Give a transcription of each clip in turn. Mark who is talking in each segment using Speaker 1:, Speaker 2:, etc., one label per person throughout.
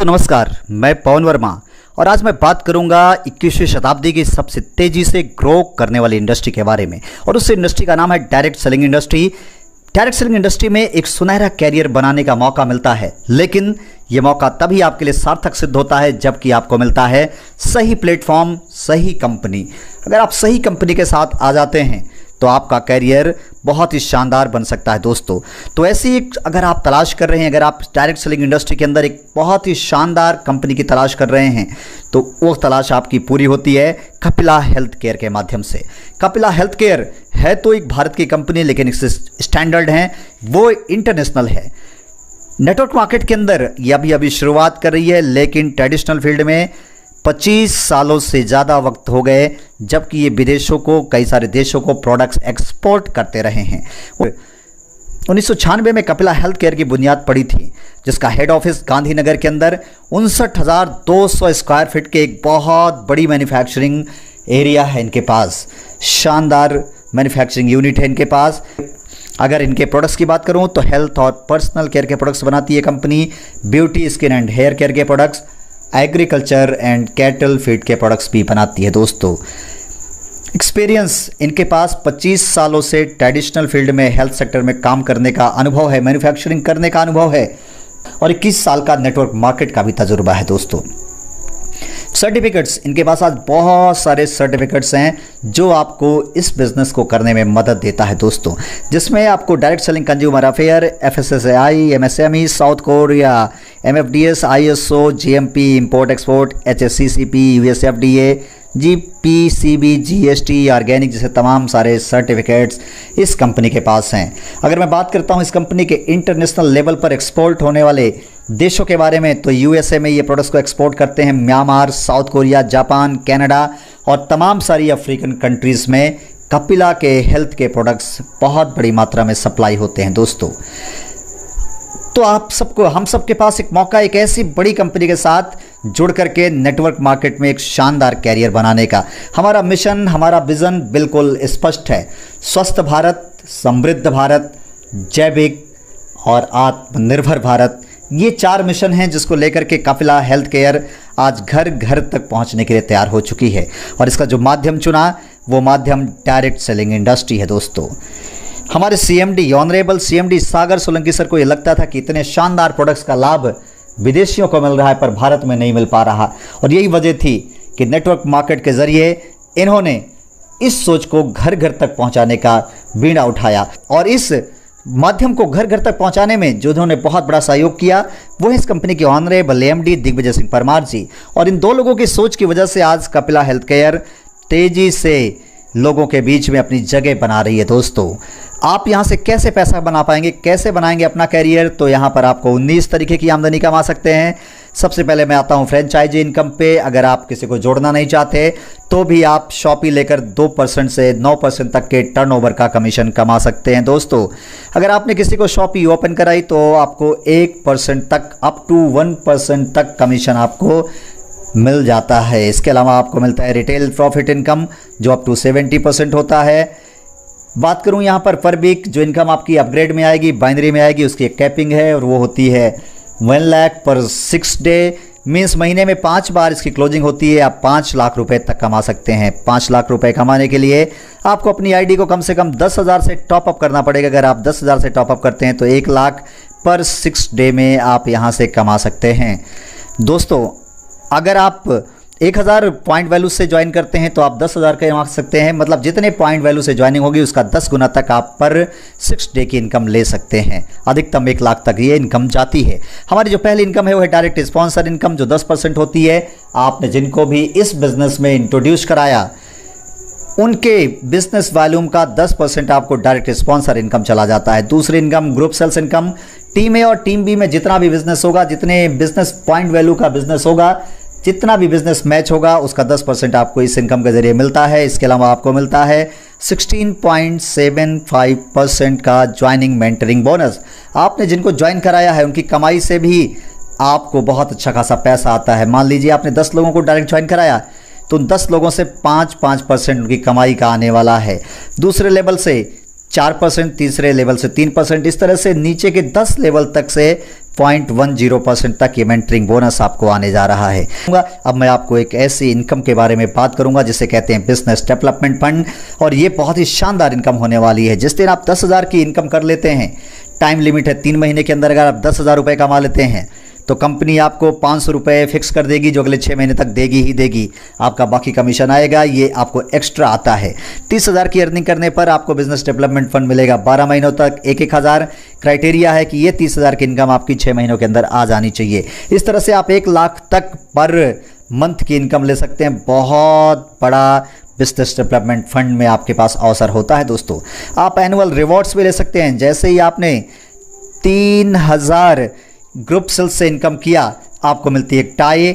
Speaker 1: दोस्तों नमस्कार, मैं पवन वर्मा और आज मैं बात करूंगा 21वीं शताब्दी की सबसे तेजी से ग्रो करने वाली इंडस्ट्री के बारे में। और उस इंडस्ट्री का नाम है direct selling industry. Direct selling industry में एक सुनहरा कैरियर बनाने का मौका मिलता है, लेकिन यह मौका तभी आपके लिए सार्थक सिद्ध होता है जबकि आपको मिलता है सही प्लेटफॉर्म, सही कंपनी। अगर आप सही कंपनी के साथ आ जाते हैं तो आपका कैरियर बहुत ही शानदार बन सकता है दोस्तों। तो ऐसी एक अगर आप तलाश कर रहे हैं, अगर आप डायरेक्ट सेलिंग इंडस्ट्री के अंदर एक बहुत ही शानदार कंपनी की तलाश कर रहे हैं तो वो तलाश आपकी पूरी होती है कपिला हेल्थ केयर के माध्यम से। कपिला हेल्थ केयर है तो एक भारत की कंपनी, लेकिन इससे स्टैंडर्ड है वो इंटरनेशनल है। नेटवर्क मार्केट के अंदर ये अभी शुरुआत कर रही है, लेकिन ट्रेडिशनल फील्ड में 25 सालों से ज़्यादा वक्त हो गए, जबकि ये विदेशों को, कई सारे देशों को प्रोडक्ट्स एक्सपोर्ट करते रहे हैं। 1996 में कपिला हेल्थ केयर की बुनियाद पड़ी थी, जिसका हेड ऑफिस गांधीनगर के अंदर 59,200 स्क्वायर फीट के एक बहुत बड़ी मैन्युफैक्चरिंग एरिया है इनके पास। शानदार मैन्युफैक्चरिंग यूनिट है इनके पास। अगर इनके प्रोडक्ट्स की बात करूं तो हेल्थ और पर्सनल केयर के प्रोडक्ट्स बनाती है company, beauty, skin and hair care के products, agriculture and cattle feed के प्रोडक्ट्स भी बनाती है दोस्तों। एक्सपीरियंस इनके पास 25 सालों से ट्रेडिशनल फील्ड में हेल्थ सेक्टर में काम करने का अनुभव है, मैन्युफैक्चरिंग करने का अनुभव है और 21 साल का नेटवर्क मार्केट का भी तजुर्बा है दोस्तों। सर्टिफिकेट्स इनके पास आज बहुत सारे सर्टिफिकेट्स हैं जो आपको इस बिजनेस को करने में मदद देता है दोस्तों, जिसमें आपको direct selling consumer affair, FSSAI, MSME, south Korea, MFDS, ISO, GMP, import export, HACCP, US FDA, GPCB, GST, organic जैसे तमाम सारे सर्टिफिकेट्स इस कंपनी के पास हैं। अगर मैं बात करता हूं इस कंपनी के इंटरनेशनल लेवल पर एक्सपोर्ट होने वाले देशों के बारे में तो USA में ये प्रोडक्ट्स को एक्सपोर्ट करते हैं, Myanmar, south Korea, Japan, Canada और तमाम सारी अफ्रीकन कंट्रीज़ में कपिला के हेल्थ के प्रोडक्ट्स बहुत बड़ी मात्रा में सप्लाई होते हैं दोस्तों। तो आप सबको, हम सबके पास एक मौका, एक ऐसी बड़ी कंपनी के साथ जुड़ करके नेटवर्क मार्केट में एक शानदार कैरियर बनाने का। हमारा मिशन, हमारा विजन बिल्कुल स्पष्ट है। स्वस्थ भारत, समृद्ध भारत, जैविक और आत्मनिर्भर भारत, ये 4 मिशन हैं जिसको लेकर के कपिला हेल्थ केयर आज घर घर तक पहुंचने के लिए तैयार हो चुकी है। और इसका जो माध्यम चुना वो माध्यम डायरेक्ट सेलिंग इंडस्ट्री है दोस्तों। हमारे CMD, ऑनरेबल CMD सागर सोलंकी सर को ये लगता था कि इतने शानदार प्रोडक्ट्स का लाभ विदेशियों को मिल रहा है पर भारत में नहीं मिल पा रहा, और यही वजह थी कि नेटवर्क मार्केट के जरिए इन्होंने इस सोच को घर घर तक पहुंचाने का बीड़ा उठाया। और इस माध्यम को घर घर तक पहुंचाने में जो उन्होंने बहुत बड़ा सहयोग किया वो है इस कंपनी के ऑनरेबल MD दिग्विजय सिंह परमार जी। और इन 2 लोगों की सोच की वजह से आज कपिला हेल्थ केयर तेजी से लोगों के बीच में अपनी जगह बना रही है दोस्तों। आप यहाँ से कैसे पैसा बना पाएंगे, कैसे बनाएंगे अपना कैरियर, तो यहाँ पर आपको 19 तरीके की आमदनी कमा सकते हैं। सबसे पहले मैं आता हूँ फ्रेंचाइजी इनकम पे। अगर आप किसी को जोड़ना नहीं चाहते तो भी आप शॉपी लेकर 2% से 9% तक के टर्नओवर का कमीशन कमा सकते हैं दोस्तों। अगर आपने किसी को शॉपी ओपन कराई तो आपको 1% तक, अप टू 1% तक कमीशन आपको मिल जाता है। इसके अलावा आपको मिलता है रिटेल प्रॉफिट इनकम जो अप टू 70% होता है। बात करूं यहाँ पर वीक जो इनकम आपकी अपग्रेड में आएगी, बाइनरी में आएगी, उसकी एक कैपिंग है और वो होती है 1 लाख पर 6 डे। मीन्स महीने में 5 बार इसकी क्लोजिंग होती है। आप 5 लाख रुपए तक कमा सकते हैं। 5 लाख रुपए कमाने के लिए आपको अपनी आईडी को कम से कम 10,000 से टॉपअप करना पड़ेगा। अगर आप 10,000 से टॉपअप करते हैं तो 1 लाख पर 6 डे में आप यहाँ से कमा सकते हैं दोस्तों। अगर आप 1000 पॉइंट वैल्यू से ज्वाइन करते हैं तो आप 10,000 का कमा सकते हैं। मतलब जितने पॉइंट वैल्यू से ज्वाइनिंग होगी उसका 10 गुना तक आप पर 6 डे की इनकम ले सकते हैं। अधिकतम 1 लाख तक ये इनकम जाती है। हमारी जो पहली इनकम है वो है डायरेक्ट स्पॉन्सर इनकम जो 10% होती है। आपने जिनको भी इस बिजनेस में इंट्रोड्यूस कराया उनके बिजनेस वॉल्यूम का 10% आपको डायरेक्ट स्पॉन्सर इनकम चला जाता है। दूसरी income group sales income. Team A और टीम B में जितना भी बिजनेस होगा, जितने बिजनेस पॉइंट वैल्यू का बिजनेस होगा, जितना भी बिजनेस मैच होगा उसका 10% आपको इस इनकम के जरिए मिलता है। इसके अलावा आपको मिलता है 16.75% का ज्वाइनिंग मेंटरिंग बोनस। आपने जिनको ज्वाइन कराया है उनकी कमाई से भी आपको बहुत अच्छा खासा पैसा आता है। मान लीजिए आपने 10 लोगों को डायरेक्ट ज्वाइन कराया तो 10 लोगों से 5% उनकी कमाई का आने वाला है। दूसरे लेवल से 4%, तीसरे लेवल से 3%, इस तरह से नीचे के 10 लेवल तक से 0.10% तक ये मेंटरिंग बोनस आपको आने जा रहा है। अब मैं आपको एक ऐसी इनकम के बारे में बात करूंगा जिसे कहते हैं बिजनेस डेवलपमेंट फंड, और ये बहुत ही शानदार इनकम होने वाली है। जिस दिन आप 10,000 की इनकम कर लेते हैं, टाइम लिमिट है 3 महीने के अंदर, अगर आप 10,000 रुपये कमा लेते हैं तो कंपनी आपको 500 रुपये फिक्स कर देगी, जो अगले 6 महीने तक देगी ही देगी। आपका बाकी कमीशन आएगा, ये आपको एक्स्ट्रा आता है। 30,000 की अर्निंग करने पर आपको बिजनेस डेवलपमेंट फंड मिलेगा 12 महीनों तक 1,000। क्राइटेरिया है कि ये 30,000 की इनकम आपकी 6 महीनों के अंदर आ जानी चाहिए। इस तरह से आप 1 लाख तक पर मंथ की इनकम ले सकते हैं। बहुत बड़ा बिजनेस डेवलपमेंट फंड में आपके पास अवसर होता है दोस्तों। आप एनुअल रिवॉर्ड्स भी ले सकते हैं। जैसे ही आपने 3,000 ग्रुप सेल्स से इनकम किया, आपको मिलती है एक टाई।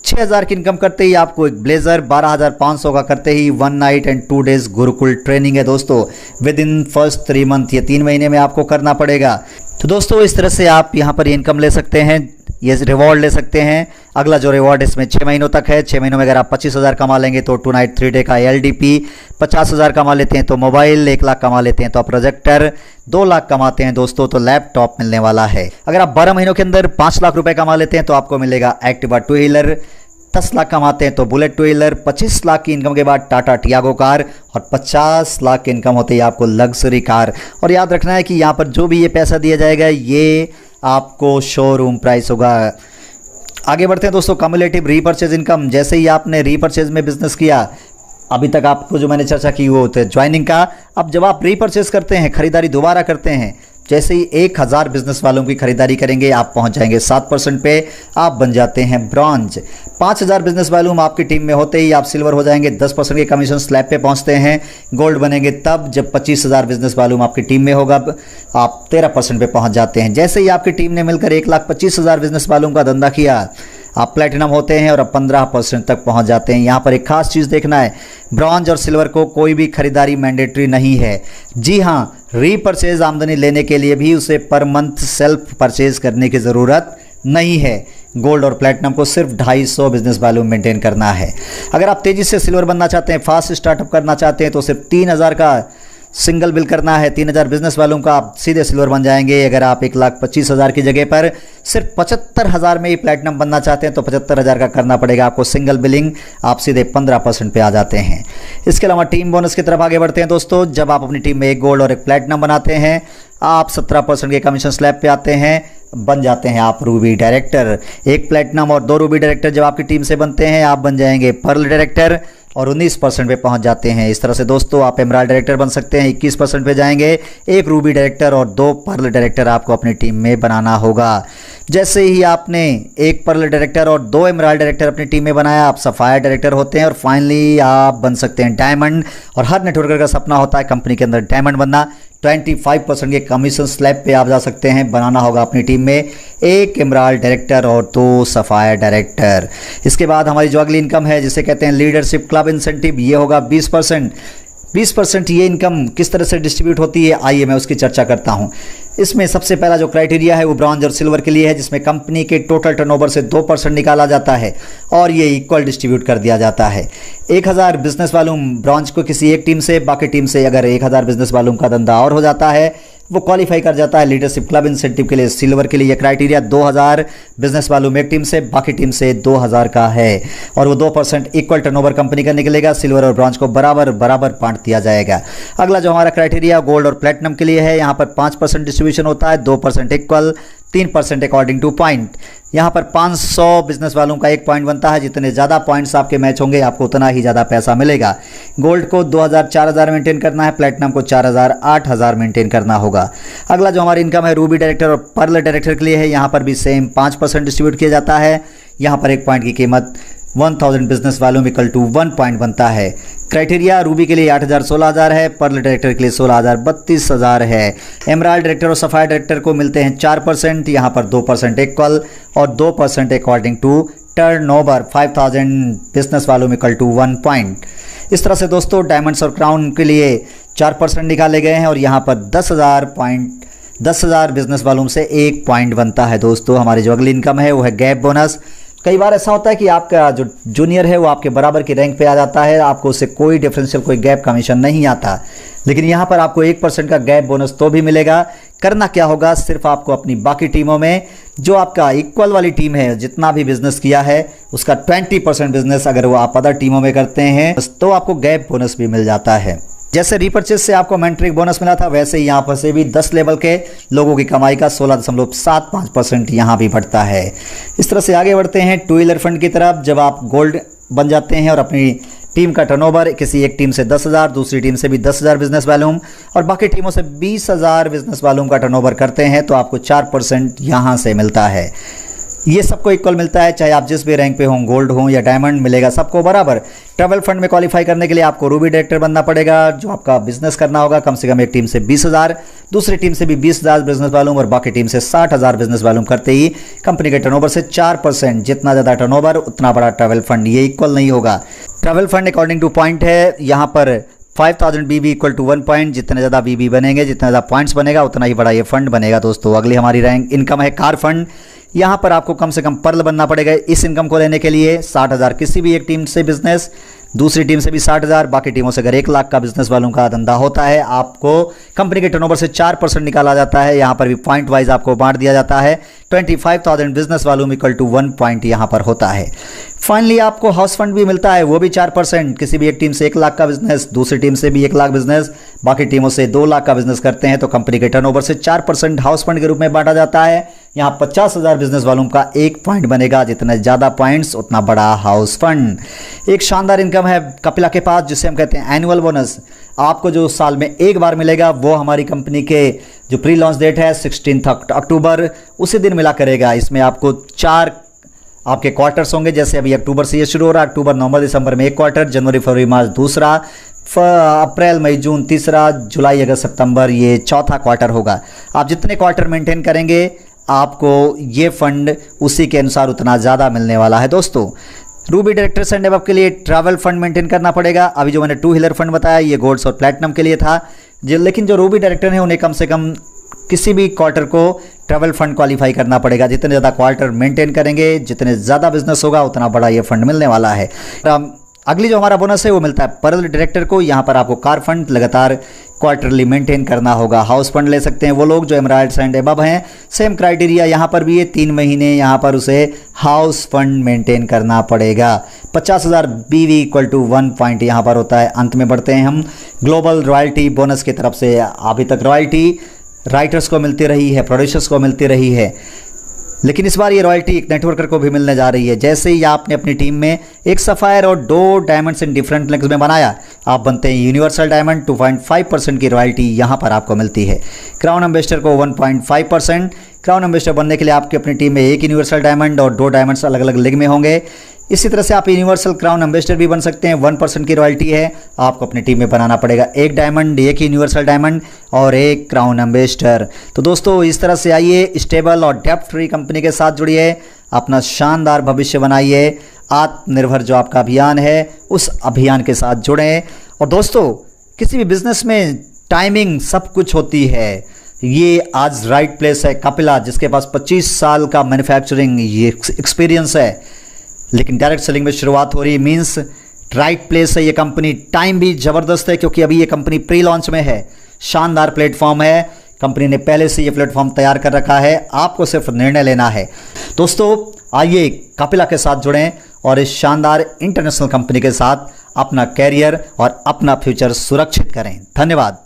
Speaker 1: 6,000 की इनकम करते ही आपको एक ब्लेजर, 12,500 का करते ही 1 night and 2 days Gurukul training है दोस्तों। विद इन फर्स्ट 3 मंथ, ये 3 महीने में आपको करना पड़ेगा। तो दोस्तों इस तरह से आप यहाँ पर इनकम ले सकते हैं, ये रिवॉर्ड ले सकते हैं। अगला जो रिवॉर्ड इसमें 6 महीनों तक है। 6 महीनों में अगर आप 25,000 कमा लेंगे तो 2 नाइट 3 डे का LDP, 50,000 कमा लेते हैं तो मोबाइल, 1 लाख कमा लेते हैं तो प्रोजेक्टर, 2 लाख कमाते हैं दोस्तों तो लैपटॉप मिलने वाला है। अगर आप 12 महीनों के अंदर 5 लाख रुपए कमा लेते हैं तो आपको मिलेगा एक्टिवा 2 व्हीलर, 10 लाख कमाते हैं तो बुलेट 2 व्हीलर, 25 लाख की इनकम के बाद टाटा टियागो कार, और 50 लाख की इनकम होती है आपको लग्जरी कार। और याद रखना है कि यहाँ पर जो भी ये पैसा दिया जाएगा ये आपको शोरूम प्राइस होगा। आगे बढ़ते हैं दोस्तों, कम्युलेटिव रीपर्चेज इनकम। जैसे ही आपने रीपर्चेज में बिजनेस किया, अभी तक आपको जो मैंने चर्चा की वो होता है ज्वाइनिंग का। अब जब आप रीपर्चेज करते हैं, खरीदारी दोबारा करते हैं, जैसे ही 1,000 बिजनेस वालों की खरीदारी करेंगे आप पहुंच जाएंगे 7% पे, आप बन जाते हैं ब्रॉन्ज। 5,000 बिजनेस वालों आपकी टीम में होते ही आप सिल्वर हो जाएंगे, 10% के कमीशन स्लैब पे पहुंचते हैं। गोल्ड बनेंगे तब जब 25,000 बिजनेस वालों आपकी टीम में होगा, आप 13% पे पहुंच जाते हैं। जैसे ही आपकी टीम ने मिलकर 1,25,000 बिजनेस वालों का धंधा किया, आप प्लेटिनम होते हैं और अब 15% तक पहुंच जाते हैं। यहाँ पर एक खास चीज़ देखना है, ब्रॉन्ज और सिल्वर को कोई भी खरीदारी मैंडेटरी नहीं है। जी हाँ, रीपरचेज आमदनी लेने के लिए भी उसे पर मंथ सेल्फ परचेज करने की ज़रूरत नहीं है। गोल्ड और प्लेटिनम को सिर्फ 250 बिजनेस वॉल्यूम मेंटेन करना है। अगर आप तेज़ी से सिल्वर बनना चाहते हैं, फास्ट स्टार्टअप करना चाहते हैं तो सिर्फ 3,000 का सिंगल बिल करना है। 3,000 बिजनेस वालों का आप सीधे सिल्वर बन जाएंगे। अगर आप 1,25,000 की जगह पर सिर्फ 75,000 में ही प्लेटिनम बनना चाहते हैं तो 75,000 का करना पड़ेगा आपको सिंगल बिलिंग, आप सीधे 15% पे आ जाते हैं। इसके अलावा टीम बोनस की तरफ आगे बढ़ते हैं दोस्तों। जब आप अपनी टीम में 1 गोल्ड और 1 प्लेटिनम बनाते हैं, आप 17% के कमीशन स्लैब पे आते हैं, बन जाते हैं आप रूबी डायरेक्टर। 1 प्लेटिनम और 2 रूबी डायरेक्टर जब आपकी टीम से बनते हैं, आप बन जाएंगे पर्ल डायरेक्टर और 19% पे पहुंच जाते हैं। इस तरह से दोस्तों आप एमराल्ड डायरेक्टर बन सकते हैं, 21% पे जाएंगे। 1 रूबी डायरेक्टर और 2 पर्ल डायरेक्टर आपको अपनी टीम में बनाना होगा। जैसे ही आपने 1 पर्ल डायरेक्टर और 2 एमराल्ड डायरेक्टर अपनी टीम में बनाया, आप सफायर डायरेक्टर होते हैं और फाइनली आप बन सकते हैं डायमंड। और हर नेटवर्कर का सपना होता है कंपनी के अंदर डायमंड बनना। 25% के कमीशन स्लैब पे आप जा सकते हैं। बनाना होगा अपनी टीम में 1 एमराल्ड डायरेक्टर और 2 सफायर डायरेक्टर। इसके बाद हमारी जो अगली इनकम है जिसे कहते हैं लीडरशिप क्लब इंसेंटिव, ये होगा 20%। 20% ये इनकम किस तरह से डिस्ट्रीब्यूट होती है, आइए मैं उसकी चर्चा करता हूँ। इसमें सबसे पहला जो क्राइटेरिया है वो ब्रॉन्ज और सिल्वर के लिए है, जिसमें कंपनी के टोटल टर्नओवर से 2% निकाला जाता है और ये इक्वल डिस्ट्रीब्यूट कर दिया जाता है। 1,000 बिजनेस वालों ब्रॉन्ज को किसी एक टीम से, बाकी टीम से अगर 1,000 बिजनेस वालों का धंधा और हो जाता है, वो क्वालिफाई कर जाता है लीडरशिप क्लब इंसेंटिव के लिए। सिल्वर के लिए यह क्राइटेरिया 2,000 बिजनेस वालों एक टीम से, बाकी टीम से 2,000 का है और वो 2% इक्वल टर्नओवर कंपनी का निकलेगा। सिल्वर और ब्रॉन्ज को बराबर बराबर बांट दिया जाएगा। अगला जो हमारा क्राइटेरिया गोल्ड और प्लेटिनम के लिए है, यहाँ पर 5% डिस्ट्रीब्यूशन होता है, 2% इक्वल, 3% अकॉर्डिंग टू पॉइंट। यहाँ पर 500 बिजनेस वालों का 1 पॉइंट बनता है। जितने ज़्यादा पॉइंट्स आपके मैच होंगे आपको उतना ही ज़्यादा पैसा मिलेगा। गोल्ड को 2,000 4,000 मेंटेन करना है, प्लेटिनम को 4,000 8,000 मेंटेन करना होगा। अगला जो हमारी इनकम है रूबी डायरेक्टर और पर्ल डायरेक्टर के लिए है, यहाँ पर भी सेम 5% डिस्ट्रीब्यूट किया जाता है। यहाँ पर 1 पॉइंट की कीमत 1,000 बिजनेस वालों इक्वल टू 1 पॉइंट बनता है। क्राइटेरिया रूबी के लिए 8,000 16,000 है, पर्ल डायरेक्टर के लिए 16,000 32,000 है। एमराल्ड डायरेक्टर और सफायर डायरेक्टर को मिलते हैं 4%, यहाँ पर 2% इक्वल और 2% अकॉर्डिंग टू टर्नओवर। 5,000 बिजनेस वालों इक्वल टू 1 पॉइंट। इस तरह से दोस्तों डायमंड्स और क्राउन के लिए 4% निकाले गए हैं और यहाँ पर 10,000 बिजनेस वालों से 1 पॉइंट बनता है। दोस्तों हमारी जो अगली इनकम है वो है गैप बोनस। कई बार ऐसा होता है कि आपका जो जूनियर है वो आपके बराबर की रैंक पे आ जाता है, आपको उससे कोई डिफरेंशियल, कोई गैप कमीशन नहीं आता, लेकिन यहाँ पर आपको 1% का गैप बोनस तो भी मिलेगा। करना क्या होगा, सिर्फ आपको अपनी बाकी टीमों में जो आपका इक्वल वाली टीम है, जितना भी बिजनेस किया है उसका 20% बिजनेस अगर वो आप अदर टीमों में करते हैं तो आपको गैप बोनस भी मिल जाता है। जैसे रीपर्चेस से आपको मेंटरिक बोनस मिला था, वैसे ही यहाँ पर से भी 10 लेवल के लोगों की कमाई का 16.75% यहाँ भी बढ़ता है। इस तरह से आगे बढ़ते हैं टू व्हीलर फंड की तरफ। जब आप गोल्ड बन जाते हैं और अपनी टीम का टर्नओवर किसी एक टीम से 10,000, दूसरी टीम से भी 10,000 बिजनेस वॉल्यूम और बाकी टीमों से 20,000 बिजनेस वॉल्यूम का टर्नओवर करते हैं तो आपको 4% यहाँ से मिलता है। ये सबको इक्वल मिलता है, चाहे आप जिस भी रैंक पे हों, गोल्ड हो या डायमंड, मिलेगा सबको बराबर। ट्रैवल फंड में क्वालिफाई करने के लिए आपको रूबी डायरेक्टर बनना पड़ेगा। जो आपका बिजनेस करना होगा कम से कम एक टीम से 20,000, दूसरी टीम से भी 20,000 बिजनेस वॉल्यूम और बाकी टीम से 60,000 बिजनेस वॉल्यूम करते ही कंपनी के टर्नओवर से 4%, जितना ज़्यादा टर्नओवर उतना बड़ा ट्रैवल फंड। ये इक्वल नहीं होगा। Travel fund according two point है, यहाँ पर 5000 BB इक्वल टू 1 पॉइंट। जितने ज़्यादा BB बनेंगे, जितना ज़्यादा पॉइंट्स बनेगा उतना ही बड़ा ये फंड बनेगा दोस्तों। अगली हमारी रैंक इनकम है कार फंड। यहाँ पर आपको कम से कम पर्ल बनना पड़ेगा इस इनकम को लेने के लिए। 60,000 किसी भी एक टीम से बिजनेस, दूसरी टीम से भी 60,000, बाकी टीमों से अगर 1 लाख का बिजनेस वालों का धंधा होता है, आपको कंपनी के टर्नओवर से 4% निकाला जाता है। यहाँ पर भी पॉइंट वाइज आपको बांट दिया जाता है। 25,000 बिजनेस वालों इक्वल टू 1 पॉइंट यहाँ पर होता है। फाइनली आपको हाउस फंड भी मिलता है, वो भी 4%। किसी भी एक टीम से 1 लाख का बिजनेस, दूसरी टीम से भी 1 लाख बिजनेस, बाकी टीमों से 2 लाख का बिजनेस करते हैं तो कंपनी के टर्नओवर से 4% हाउस फंड के रूप में बांटा जाता है। यहाँ 50,000 बिजनेस वालों का 1 पॉइंट बनेगा, जितने ज़्यादा पॉइंट्स उतना बड़ा हाउस फंड। एक शानदार इनकम है कपिला के पास जिसे हम कहते हैं एनुअल बोनस। आपको जो साल में एक बार मिलेगा वो हमारी कंपनी के जो प्री लॉन्च डेट है 16 अक्टूबर, उसी दिन मिला करेगा। इसमें आपको 4 आपके क्वार्टर्स होंगे, जैसे अभी अक्टूबर से ये शुरू हो रहा है। अक्टूबर, नवंबर, दिसंबर में 1 क्वार्टर, जनवरी, फरवरी, मार्च दूसरा, अप्रैल, मई, जून तीसरा, जुलाई, अगस्त, सितंबर ये चौथा क्वार्टर होगा। आप जितने क्वार्टर मेंटेन करेंगे आपको ये फंड उसी के अनुसार उतना ज़्यादा मिलने वाला है दोस्तों। रूबी डायरेक्टर्स एंड अबव के लिए ट्रैवल फंड मेंटेन करना पड़ेगा। अभी जो मैंने टू व्हीलर फंड बताया ये गोल्ड्स और प्लैटिनम के लिए था, लेकिन जो रूबी डायरेक्टर हैं उन्हें कम से कम किसी भी क्वार्टर को ट्रैवल फंड क्वालिफाई करना पड़ेगा। जितने ज़्यादा क्वार्टर मेंटेन करेंगे, जितने ज़्यादा बिजनेस होगा उतना बड़ा ये फंड मिलने वाला है। अगली जो हमारा बोनस है वो मिलता है पर्ल डायरेक्टर को। यहाँ पर आपको कार फंड लगातार क्वार्टरली मेंटेन करना होगा। हाउस फंड ले सकते हैं वो लोग जो एमराल्ड्स एंड अबव हैं। सेम क्राइटेरिया यहाँ पर भी है, 3 महीने यहाँ पर उसे हाउस फंड मेंटेन करना पड़ेगा। 50,000 BV इक्वल टू 1 पॉइंट यहाँ पर होता है। अंत में बढ़ते हैं हम ग्लोबल रॉयल्टी बोनस की तरफ से। अभी तक रॉयल्टी राइटर्स को मिलती रही है, प्रोड्यूसर्स को मिलती रही है, लेकिन इस बार ये रॉयल्टी एक नेटवर्कर को भी मिलने जा रही है। जैसे ही आपने अपनी टीम में एक सफ़ायर और 2 डायमंड्स इन डिफरेंट लेग्स में बनाया, आप बनते हैं यूनिवर्सल डायमंड। 2.5% की रॉयल्टी यहाँ पर आपको मिलती है। क्राउन एम्बेसडर को 1.5%। क्राउन एम्बेसडर बनने के लिए आपकी अपनी टीम में 1 यूनिवर्सल डायमंड और 2 डायमंड्स अलग अलग लेग में होंगे। इसी तरह से आप यूनिवर्सल क्राउन एम्बेसडर भी बन सकते हैं। 1% की रॉयल्टी है। आपको अपनी टीम में बनाना पड़ेगा 1 डायमंड, 1 यूनिवर्सल डायमंड और 1 क्राउन एम्बेसडर। तो दोस्तों इस तरह से आइए, स्टेबल और डेप्थ फ्री कंपनी के साथ जुड़िए, अपना शानदार भविष्य बनाइए। आत्मनिर्भर जो आपका अभियान है उस अभियान के साथ जुड़ें। और दोस्तों किसी भी बिजनेस में टाइमिंग सब कुछ होती है। ये आज राइट प्लेस है कपिला, जिसके पास 25 साल का मैन्युफैक्चरिंग ये एक्सपीरियंस है, लेकिन डायरेक्ट सेलिंग में शुरुआत हो रही मीन्स राइट प्लेस है ये कंपनी। टाइम भी ज़बरदस्त है क्योंकि अभी ये कंपनी प्री लॉन्च में है। शानदार प्लेटफॉर्म है, कंपनी ने पहले से ये प्लेटफॉर्म तैयार कर रखा है, आपको सिर्फ निर्णय लेना है। दोस्तों आइए कपिला के साथ जुड़ें और इस शानदार इंटरनेशनल कंपनी के साथ अपना कैरियर और अपना फ्यूचर सुरक्षित करें। धन्यवाद।